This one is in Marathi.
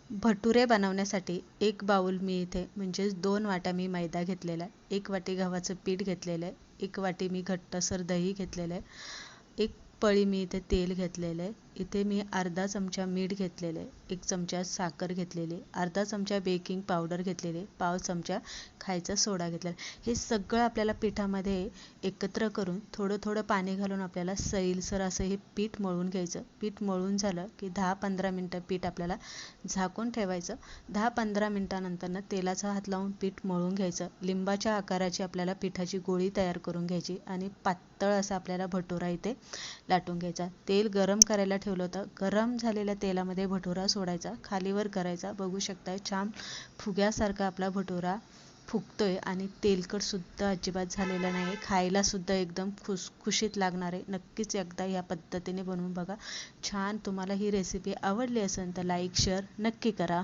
भटुरे बनवण्यासाठी एक बाउल मी इथे म्हणजेच 2 वाट्या मी मैदा घेतलेला आहे, 1 वाटी गव्हाचं पीठ घेतलेलं आहे, 1 वाटी मी घट्टसर दही घेतलेलं आहे, 1 पळी मी इथे तेल घेतलेलं आहे, इथे मी अर्धा चमचा मीठ घेतलेलं आहे, 1 चमचा साखर घेतलेली, अर्धा चमचा बेकिंग पावडर घेतलेली, पाव चमचा खायचा सोडा घेतलेला. हे सगळं आपल्याला पिठामध्ये एकत्र करून थोडं थोडं पाणी घालून आपल्याला सैलसर असं हे पीठ मळून घ्यायचं. पीठ मळून झालं की 10-15 मिनटं पीठ आपल्याला झाकून ठेवायचं. 10-15 मिनटानंतर तेलाचा हात लावून पीठ मळून घ्यायचं. लिंबाच्या आकाराची आपल्याला पिठाची गोळी तयार करून घ्यायची आणि पातळ असा आपल्याला भटुरा इथे लाटून घ्यायचा. तेल गरम करायला ठेवलं होतं. गरम झालेल्या तेलामध्ये भटुरा सोडायचा, खालीवर करायचा. बघू शकताय छान फुग्यासारखा आपला भटुरा फुगतोय आणि तेलकट सुद्धा अजिबात झालेला नाही. खायला सुद्धा एकदम खुसखुशीत लागणार आहे. नक्कीच एकदा या पद्धतीने बनवून बघा. छान. तुम्हाला ही रेसिपी आवडली असेल तर लाईक शेअर नक्की करा.